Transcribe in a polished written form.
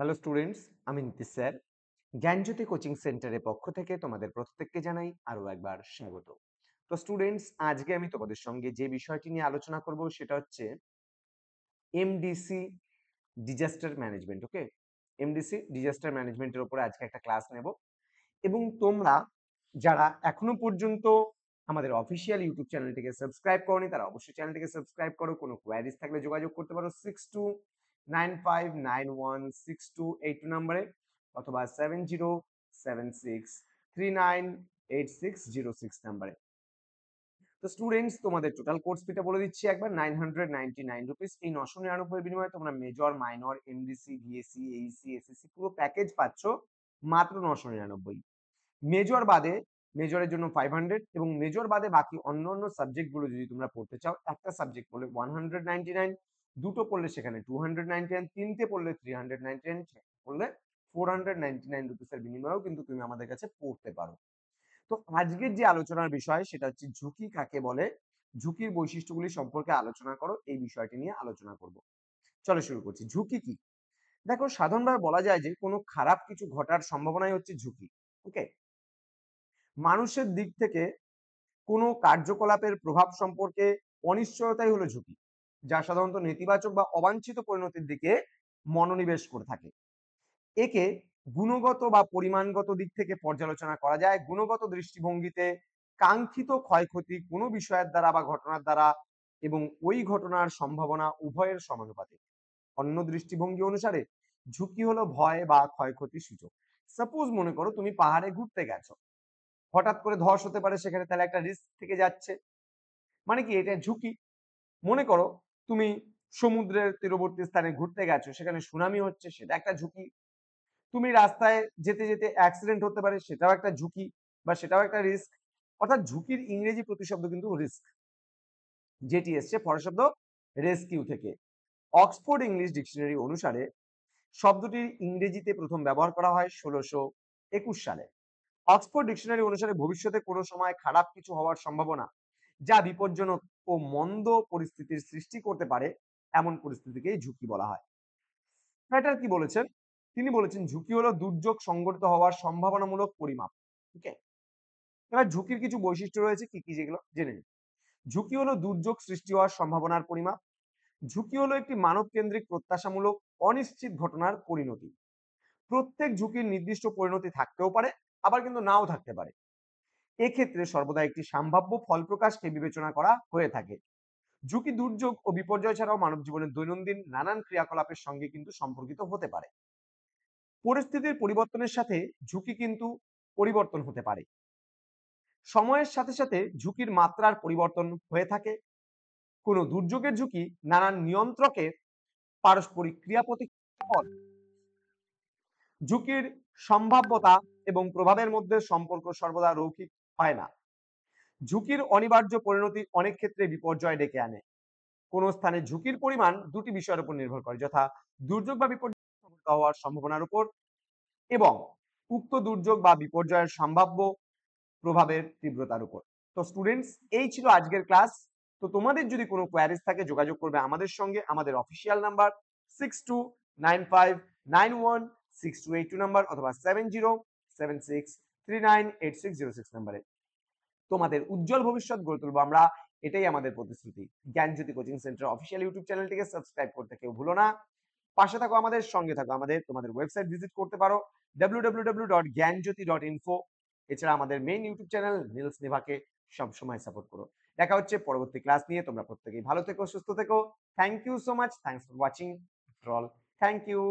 Hello students, আমি Nitish sir. জ্ঞানজ্যোতি coaching সেন্টারের পক্ষ থেকে তোমাদের প্রত্যেককে জানাই আরো একবার স্বাগত। তো স্টুডেন্টস, আজকে আমি তোমাদের সঙ্গে যে বিষয়টি নিয়ে আলোচনা করব সেটা হচ্ছে এমডিসি ডিজাস্টার ম্যানেজমেন্ট। ওকে, এমডিসি ডিজাস্টার ম্যানেজমেন্টের উপরে আজকে একটা ক্লাস নেব এবং তোমরা যারা এখনো পর্যন্ত আমাদের অফিসিয়াল ইউটিউব চ্যানেলটিকে সাবস্ক্রাইব করোনি তারা অবশ্যই চ্যানেলটিকে সাবস্ক্রাইব করো। কোনো কোয়ারিজ থাকলে যোগাযোগ করতে পারো 6295916282 নম্বরে অথবা 7076398606 নম্বরে। তো স্টুডেন্টস, তোমাদের টোটাল কোর্স ফিটা বলে দিচ্ছি একবার। 999 রুপিস। এই 999 বিনিময়ে তোমরা major, minor, MDC, BSc, Aisi, SSC পুরো প্যাকেজ পাচ্ছ মাত্র 999। মেজর বাদে, মেজরের জন্য 500 এবং মেজর বাদে বাকি অন্যান্য সাবজেক্ট গুলো যদি তোমরা পড়তে চাও, একটা সাবজেক্ট পড়লে 199, দুটো পড়লে সেখানে 299, তিনটে পড়লে 399, পড়লে 499 রুপিসের বিনিময়েও কিন্তু তুমি আমাদের কাছে পড়তে পারো। তো আজকের যে আলোচনার বিষয় সেটা হচ্ছে ঝুঁকি কাকে বলে, ঝুঁকির বৈশিষ্ট্যগুলি সম্পর্কে আলোচনা করো, এই বিষয়টি নিয়ে আলোচনা করব। চলো শুরু করছি। ঝুঁকি কি? দেখো, সাধারণভাবে বলা যায় যে কোনো খারাপ কিছু ঘটার সম্ভাবনাই হচ্ছে ঝুঁকি। ওকে, মানুষের দিক থেকে কোনো কার্যকলাপের প্রভাব সম্পর্কে অনিশ্চয়তাই হলো ঝুঁকি, যা সাধারণত নেতিবাচক বা অবাঞ্ছিত পরিণতির দিকে মনোনিবেশ করে থাকে। একে গুণগত বা পরিমাণগত দিক থেকে পর্যালোচনা করা যায়। গুণগত দৃষ্টিভঙ্গিতে কাঙ্ক্ষিত ক্ষয়ক্ষতি কোনো বিষয়ের দ্বারা বা ঘটনার দ্বারা এবং ওই ঘটনার সম্ভাবনা উভয়ের সমানুপাতিক। অন্য দৃষ্টিভঙ্গি অনুসারে ঝুঁকি হলো ভয় বা ক্ষয়ক্ষতির সূচক। সাপোজ মনে করো তুমি পাহাড়ে ঘুরতে গেছো, হঠাৎ করে ধস হতে পারে সেখানে, তাহলে একটা রিস্ক থেকে যাচ্ছে, মানে কি এটা ঝুঁকি। মনে করো তুমি সমুদ্রের তীরবর্তী স্থানে ঘুরতে গেছো, সেখানে সুনামি হচ্ছে, সেটা একটা ঝুঁকি। তুমি রাস্তায় যেতে যেতে অ্যাক্সিডেন্ট হতে পারে, সেটাও একটা ঝুঁকি বা সেটাও একটা রিস্ক। অর্থাৎ ঝুঁকির ইংরেজি প্রতিশব্দ কিন্তু রিস্ক, যেটি এসছে পরের শব্দ রেস্কিউ থেকে। অক্সফোর্ড ইংলিশ ডিকশনারি অনুসারে শব্দটির ইংরেজিতে প্রথম ব্যবহার করা হয় 1621 সালে। অক্সফোর্ড ডিকশনারি অনুসারে ভবিষ্যতে কোনো সময় খারাপ কিছু হওয়ার সম্ভাবনা যা বিপজ্জনক ও মন্দ পরিস্থিতির সৃষ্টি করতে পারে, এমন পরিস্থিতিকেই ঝুঁকি বলা হয়। রাইটার কি বলেছেন? তিনি বলেছেন ঝুঁকি হলো দুর্যোগ সংঘটিত হওয়ার সম্ভাবনামূলক পরিমাপ। ওকে, এবার ঝুঁকির কিছু বৈশিষ্ট্য রয়েছে, কি কি যেগুলো জেনে নিন। ঝুঁকি হলো দুর্যোগ সৃষ্টি হওয়ার সম্ভাবনার পরিমাপ। ঝুঁকি হলো একটি মানব কেন্দ্রিক প্রত্যাশামূলক অনিশ্চিত ঘটনার পরিণতি। প্রত্যেক ঝুঁকির নির্দিষ্ট পরিণতি থাকতেও পারে, আবার কিন্তু নাও থাকতে পারে। এক্ষেত্রে সর্বদা একটি সম্ভাব্য ফল প্রকাশকে বিবেচনা করা হয়ে থাকে। ঝুঁকি দুর্যোগ ও বিপর্যয় ছাড়াও মানব জীবনের দৈনন্দিন নানান ক্রিয়াকলাপের সঙ্গে কিন্তু সম্পর্কিত হতে পারে। পরিস্থিতির পরিবর্তনের সাথে ঝুঁকি কিন্তু পরিবর্তন হতে পারে। সময়ের সাথে সাথে ঝুঁকির মাত্রার পরিবর্তন হয়ে থাকে। কোনো দুর্যোগের ঝুঁকি নানান নিয়ন্ত্রকের পারস্পরিক ক্রিয়া প্রতিক্রিয়ার ফল। ঝুঁকির সম্ভাব্যতা এবং প্রভাবের মধ্যে সম্পর্ক সর্বদা রৈখিক হয় না। ঝুঁকির অনিবার্য পরিণতি অনেক ক্ষেত্রে বিপর্যয় ডেকে আনে। কোন স্থানে ঝুঁকির পরিমাণ দুটি বিষয়ের উপর নির্ভর করে, যথা দুর্যোগ বা বিপর্যয় হওয়ার সম্ভাবনার উপর এবং উক্ত দুর্যোগ বা বিপর্যয়ের সম্ভাব্য প্রভাবের তীব্রতার উপর। তো স্টুডেন্টস, এই ছিল আজকের ক্লাস। তো তোমাদের যদি কোনো কোয়ারিজ থাকে যোগাযোগ করবে আমাদের সঙ্গে। আমাদের অফিসিয়াল নাম্বার 6295916282 নাম্বার অথবা 7076398606 নাম্বারে। তোমাদের উজ্জ্বল ভবিষ্যৎ গড়ে তুলবো আমরা, এটাই আমাদের প্রতিশ্রুতি। জ্ঞানজ্যোতি কোচিং সেন্টার অফিসিয়াল ইউটিউব চ্যানেলটিকে সাবস্ক্রাইব করতে কেউ ভুলো না। পাশে থাকো, আমাদের সঙ্গে থাকো। তোমাদের ওয়েবসাইট ভিজিট করতে পারো www.gyanjyoti.info। এছাড়া আমাদের মেইন ইউটিউব চ্যানেল নীলস নিভাকে সবসময় সাপোর্ট করো। দেখা হচ্ছে পরবর্তী ক্লাস নিয়ে। তোমরা প্রত্যেকেই ভালো থেকো, সুস্থ থেকো। Thank you so much. Thanks for watching. Thank you.